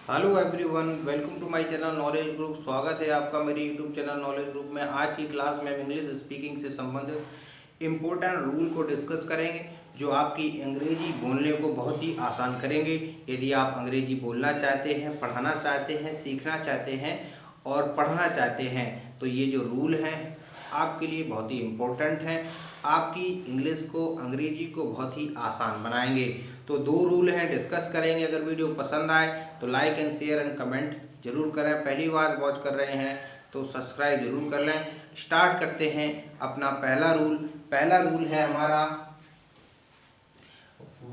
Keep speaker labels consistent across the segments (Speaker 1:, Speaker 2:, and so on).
Speaker 1: Hello everyone, welcome to my channel knowledge group. स्वागत है आपका मेरे यूट्यूब चैनल नॉलेज ग्रुप में। आज की क्लास में हम इंग्लिश स्पीकिंग से संबंधित इम्पोर्टेंट रूल को डिस्कस करेंगे जो आपकी अंग्रेजी बोलने को बहुत ही आसान करेंगे। यदि आप अंग्रेजी बोलना चाहते हैं, पढ़ाना चाहते हैं, सीखना चाहते हैं और पढ़ना चाहते हैं तो ये जो रूल हैं आपके लिए बहुत ही इम्पोर्टेंट हैं। आपकी इंग्लिश को, अंग्रेजी को बहुत ही आसान बनाएंगे। तो दो रूल हैं, डिस्कस करेंगे। अगर वीडियो पसंद आए तो like and share and comment जरूर करें। पहली बार वॉच कर रहे हैं तो सब्सक्राइब जरूर कर लें। स्टार्ट करते हैं अपना पहला रूल। पहला रूल है हमारा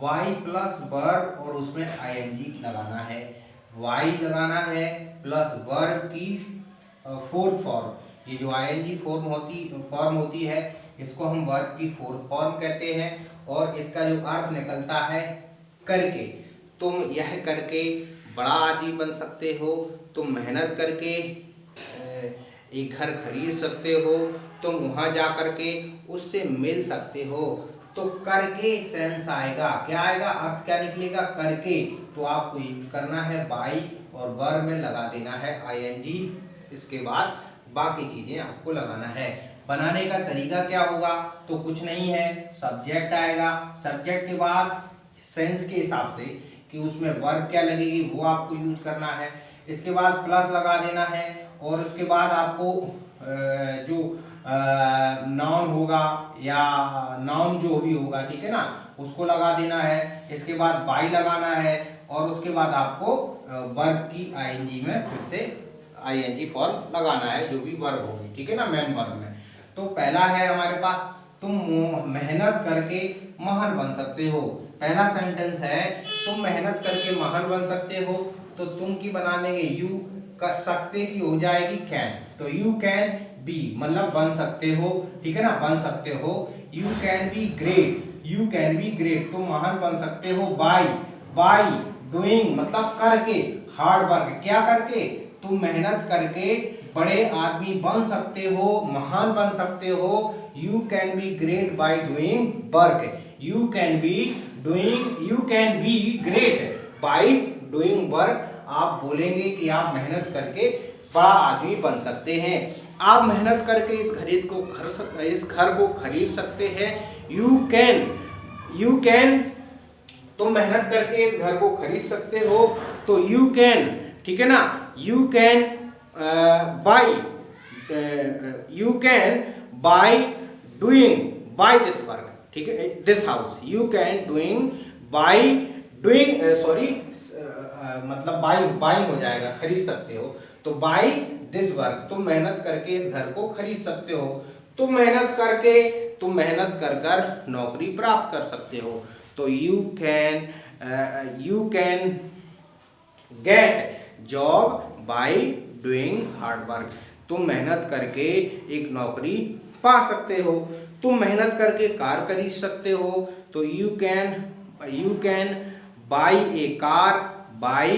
Speaker 1: y प्लस वर्ब और उसमें ing लगाना है। y लगाना है प्लस वर्ब की फोर्थ फॉर्म। ये जो ing फॉर्म होती है इसको हम वर्ब की फोर्थ फॉर्म कहते हैं और इसका जो अर्थ निकलता है करके। तुम यह करके बड़ा आदमी बन सकते हो, तुम मेहनत करके एक घर खरीद सकते हो, तुम वहां जा करके उससे मिल सकते हो। तो करके सेंस आएगा, क्या आएगा, अर्थ क्या निकलेगा, करके। तो आपको यूज करना है बाई और वर्ब में लगा देना है ing। इसके बाद बाकी चीजें आपको लगाना है। बनाने का तरीका क्या होगा, तो कुछ नहीं है, सब्जेक्ट आएगा, सब्जेक्ट के बाद सेंस के हिसाब से कि उसमें वर्ब क्या लगेगी वो आपको यूज करना है। इसके बाद प्लस लगा देना है और उसके बाद आपको जो नाउन होगा या नाउन जो भी होगा, ठीक है ना, उसको लगा देना है। इसके बाद बाई लगाना है और उसके बाद आपको वर्ब की ing में फिर से ing फॉर्म लगाना है जो भी वर्ब होगी, ठीक है ना, मेन वर्ब में। तो पहला है हमारे पास, तुम मेहनत करके महान बन सकते हो। पहला सेंटेंस है तुम मेहनत करके महान बन सकते हो। तो तुम की बना देंगे यू, कर सकते की हो जाएगी कैन। तो यू कैन बी मतलब बन सकते हो, ठीक है ना, बन सकते हो। You can be great, you can be great तुम महान बन सकते हो। बाय बाय डूइंग मतलब करके, हार्ड वर्क क्या करके, तुम मेहनत करके बड़े आदमी बन सकते हो, महान बन सकते हो। You can be great by doing work. You can be great by doing work. आप बोलेंगे कि आप मेहनत करके बड़ा आदमी बन सकते हैं। आप मेहनत करके इस घर को खरीद सकते हैं। यू कैन तुम मेहनत करके इस घर को खरीद सकते हो। तो यू कैन, ठीक है ना, you can buy buy this work, ठीक है, दिस हाउस। यू कैन मतलब बाइंग हो जाएगा, खरीद सकते हो। तो बाय दिस वर्क तुम मेहनत करके इस घर को खरीद सकते हो। तुम मेहनत कर कर नौकरी प्राप्त कर सकते हो। तो you can get job by doing hard work. तुम मेहनत करके एक नौकरी पा सकते हो। तुम मेहनत करके कार खरीद सकते हो। तो you can bye A car bye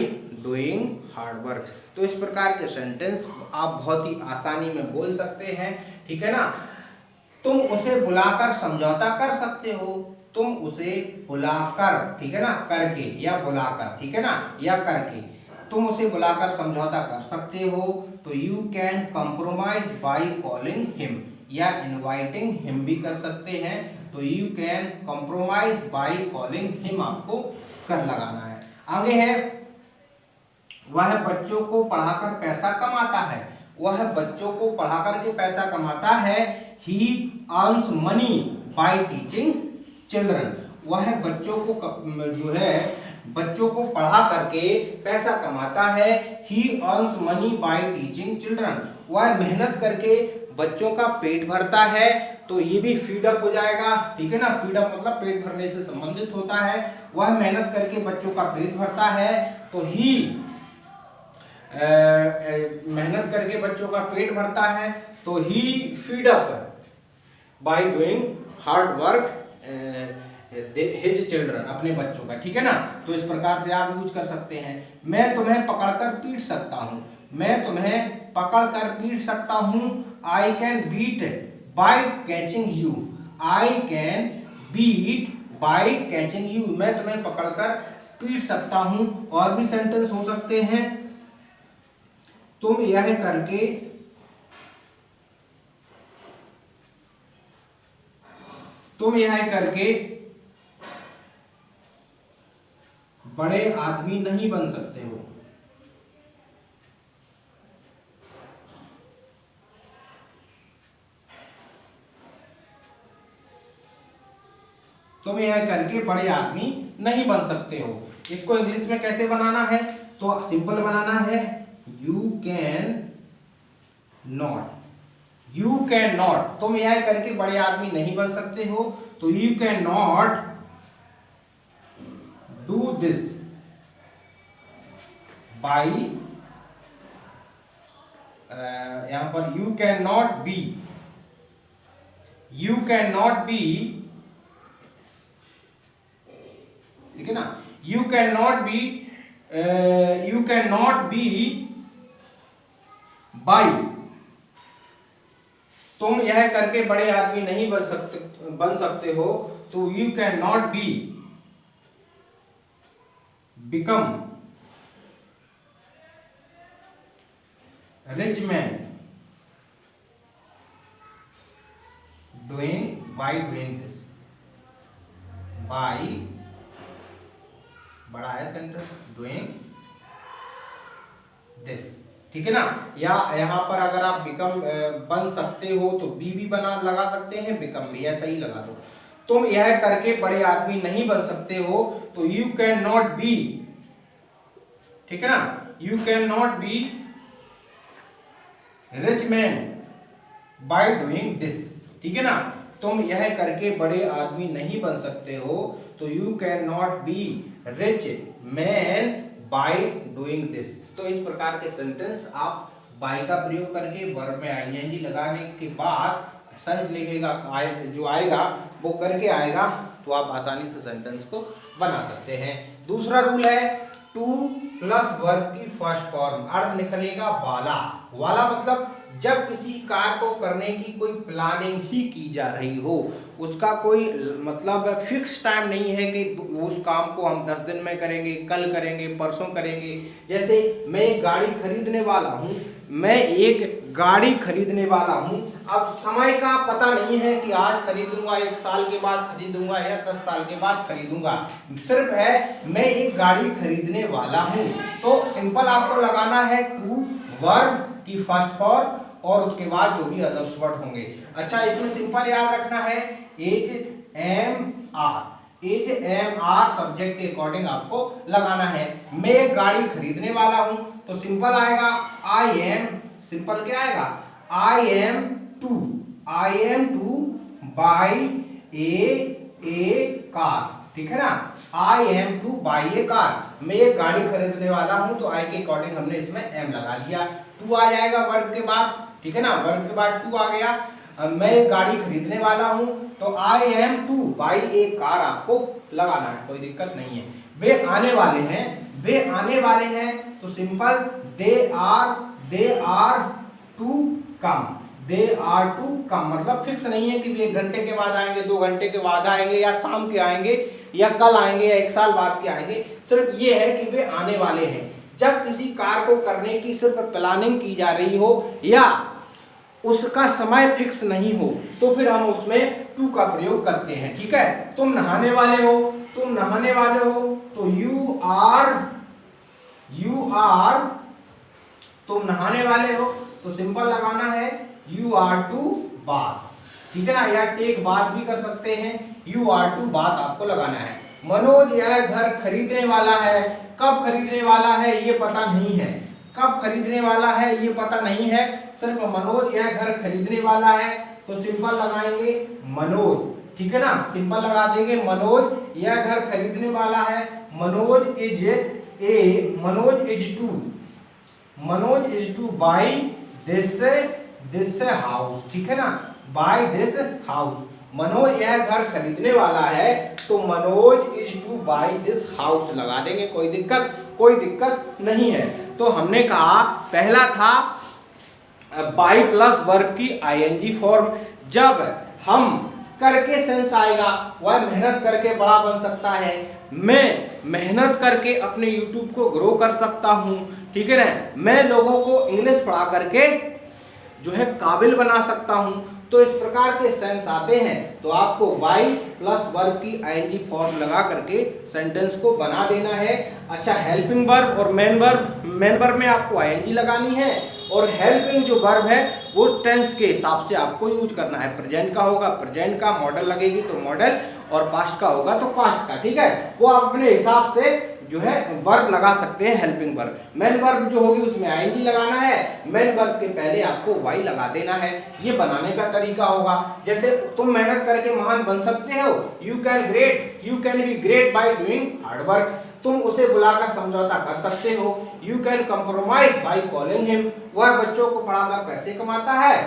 Speaker 1: doing hard work. तो इस प्रकार के सेंटेंस आप बहुत ही आसानी में बोल सकते हैं, ठीक है ना। तुम उसे बुलाकर समझौता कर सकते हो। तुम उसे बुलाकर, ठीक है ना, करके या बुलाकर, ठीक है ना, या करके तुम उसे बुलाकर समझौता कर सकते हो। तो you can compromise by calling him या इनवाइटिंग हिम भी कर सकते हैं। तो you can compromise by calling him आपको कर लगाना है। आगे है, वह बच्चों को पढ़ाकर पैसा कमाता है। वह बच्चों को पढ़ाकर के पैसा कमाता है। He earns money by teaching children। वह बच्चों को पढ़ा करके पैसा कमाता है। He earns money by teaching children। वह मेहनत करके बच्चों का पेट भरता है। तो ये भी फीड अप हो जाएगा, ठीक है ना, फीड अप मतलब पेट भरने से संबंधित होता है। वह मेहनत करके बच्चों का पेट भरता है। तो ही मेहनत करके बच्चों का पेट भरता है। तो ही feed up by doing hard work his children, अपने बच्चों का, ठीक है ना। तो इस प्रकार से आप यूज कर सकते हैं। मैं तुम्हें पकड़कर पीट सकता हूं। मैं तुम्हें पकड़कर पीट सकता हूं। I can beat by catching you. I can beat by catching you. मैं तुम्हें पकड़कर पीट सकता हूं। और भी सेंटेंस हो सकते हैं, तुम यह करके बड़े आदमी नहीं बन सकते हो। तुम यह करके बड़े आदमी नहीं बन सकते हो। इसको इंग्लिश में कैसे बनाना है, तो सिंपल बनाना है, यू कैन नॉट। तुम यह करके बड़े आदमी नहीं बन सकते हो, तो you can not do this by, यहां पर यू कैन नॉट बी, ठीक है ना, you can not be by, तुम यह करके बड़े आदमी नहीं बन सकते हो, तो you can not become rich man by doing this, बाय बड़ा है सेंटेंस, डूइंग दिस, ठीक है ना। या यहाँ पर अगर आप बिकम बन सकते हो तो बी लगा सकते हैं, बिकम भी ऐसा ही लगा दो। तुम यह करके बड़े आदमी नहीं बन सकते हो, तो यू कैन नॉट बी, ठीक है ना, you can not be rich man by doing this, ठीक है ना। तुम यह करके बड़े आदमी नहीं बन सकते हो, तो you can not be rich man by doing this. तो इस प्रकार के सेंटेंस आप बाय का प्रयोग करके वर्ब में आईएनजी लगाने के बाद सेंस लिखेगा, जो आएगा वो करके आएगा, तो आप आसानी से सेंटेंस को बना सकते हैं। दूसरा रूल है टू प्लस वर्ब की फर्स्ट फॉर्म, अर्थ निकलेगा वाला मतलब जब किसी कार्य को करने की कोई प्लानिंग ही की जा रही हो, उसका कोई मतलब फिक्स टाइम नहीं है कि उस काम को हम 10 दिन में करेंगे, कल करेंगे, परसों करेंगे। जैसे मैं एक गाड़ी खरीदने वाला हूँ, अब समय का पता नहीं है कि आज खरीदूंगा, 1 साल के बाद खरीदूंगा या 10 साल के बाद खरीदूंगा, सिर्फ है मैं एक गाड़ी खरीदने वाला हूँ। तो सिंपल आपको लगाना है टू वर्ब की फर्स्ट फॉर्म और उसके बाद जो भी अदर्स वर्ड होंगे। अच्छा, इसमें सिंपल याद रखना है एच एम आर सब्जेक्ट के अकॉर्डिंग आपको लगाना है। मैं एक गाड़ी खरीदने वाला हूं, तो सिंपल आएगा आई एम, सिंपल क्या आएगा, आई am to buy a car, ठीक है ना, आई am to buy a car. मैं एक गाड़ी खरीदने वाला हूं, तो आई के अकॉर्डिंग हमने इसमें एम लगा दिया, टू आ जाएगा वर्ब के बाद, ठीक है ना, वर्ब के बाद टू आ गया। मैं एक गाड़ी खरीदने वाला हूं, तो आई am to buy a car आपको लगाना है, कोई दिक्कत नहीं है। वे आने वाले हैं, तो simple they are to come, मतलब फिक्स नहीं है कि वे 1 घंटे के बाद आएंगे, 2 घंटे के बाद आएंगे, या शाम के आएंगे, या कल आएंगे, या 1 साल बाद के आएंगे। सिर्फ ये है कि वे आने वाले हैं। जब किसी कार्य को करने की सिर्फ प्लानिंग की जा रही हो या उसका समय फिक्स नहीं हो, तो फिर हम उसमें टू का प्रयोग करते हैं, ठीक है। तुम नहाने वाले हो, तो तुम नहाने वाले हो, तो सिंपल लगाना है यू आर टू बाथ, ठीक है ना, या टेक बाथ भी कर सकते हैं, यू आर टू बाथ आपको लगाना है। मनोज यह घर खरीदने वाला है, कब खरीदने वाला है ये पता नहीं है, सिर्फ मनोज यह घर खरीदने वाला है, तो सिंपल लगाएंगे मनोज, ठीक है ना, सिंपल लगा देंगे मनोज यह घर खरीदने वाला है। Manoj is to buy this house, ठीक है ना, बाई दिस हाउस। मनोज यह घर खरीदने वाला है, तो Manoj is to buy this house लगा देंगे, कोई दिक्कत नहीं है। तो हमने कहा पहला था बाई प्लस वर्ब की आईएनजी फॉर्म, जब हम करके सेंस आएगा, वह मेहनत करके बड़ा बन सकता है, मैं मेहनत करके अपने YouTube को ग्रो कर सकता हूँ, ठीक है ना, मैं लोगों को इंग्लिश पढ़ा करके जो है काबिल बना सकता हूँ। तो इस प्रकार के सेंस आते हैं, तो आपको वाई प्लस वर्ब की आईएनजी फॉर्म लगा करके सेंटेंस को बना देना है। अच्छा, हेल्पिंग वर्ब और मेन वर्ब में आपको आईएनजी लगानी है, और हेल्पिंग जो वर्ब है वो टेंस के हिसाब से आपको यूज करना है। प्रेजेंट का होगा प्रेजेंट का, मॉडल लगेगी तो मॉडल, और पास्ट का होगा तो पास्ट का, ठीक है। वो आप अपने हिसाब से जो है वर्ब लगा सकते हैं हेल्पिंग वर्ब। मेन वर्ब जो होगी उसमें आईएनजी लगाना है, मेन वर्ब के पहले आपको वाई लगा देना है। ये बनाने का तरीका होगा। जैसे तुम मेहनत करके महान बन सकते हो, you can be great by doing hard work, तुम उसे बुलाकर समझौता कर सकते हो। You can compromise by calling him, वह बच्चों को पढ़ाकर पैसे कमाता है।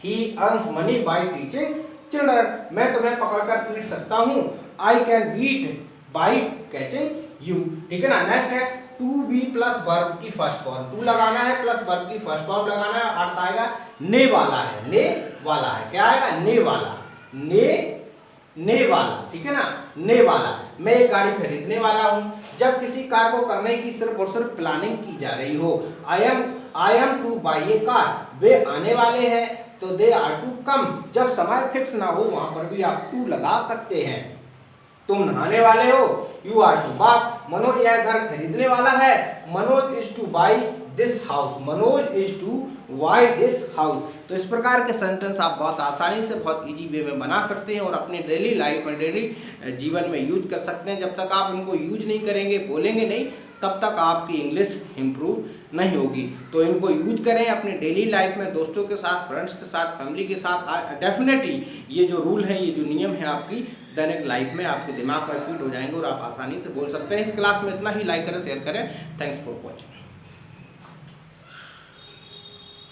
Speaker 1: He earns money by teaching children, मैं तुम्हें पकड़कर पीट सकता हूँ। I can beat by catching you, ठीक है ना। नेक्स्ट है टू बी प्लस वर्ब की फर्स्ट फॉर्म, टू लगाना है प्लस वर्ब की फर्स्ट फॉर्म लगाना है। अर्थ आएगा ने वाला है, ने वाला है, क्या आएगा, ने वाला, ने वाला, ठीक है ना, ने वाला। मैं एक गाड़ी खरीदने वाला हूँ, जब किसी कार को करने की सिर्फ और सिर्फ प्लानिंग की जा रही हो। I am to buy a car, वे आने वाले हैं, तो दे आर टू कम, जब समय फिक्स ना हो वहां पर भी आप टू लगा सकते हैं। तुम नहाने वाले हो, you are to bath, Manoj यह घर खरीदने वाला है, Manoj is to buy this house, Manoj is to buy this house. तो इस प्रकार के सेंटेंस आप बहुत आसानी से, बहुत इजी वे में बना सकते हैं और अपने डेली लाइफ में, डेली जीवन में यूज कर सकते हैं। जब तक आप इनको यूज नहीं करेंगे, बोलेंगे नहीं, तब तक आपकी इंग्लिश इम्प्रूव नहीं होगी। तो इनको यूज करें अपने डेली लाइफ में, दोस्तों के साथ, फ्रेंड्स के साथ, फैमिली के साथ। डेफिनेटली ये जो रूल है, ये जो नियम है, आपकी दैनिक लाइफ में आपके दिमाग में फिट हो जाएंगे और आप आसानी से बोल सकते हैं। इस क्लास में इतना ही। लाइक करें, शेयर करें। Thanks for watching.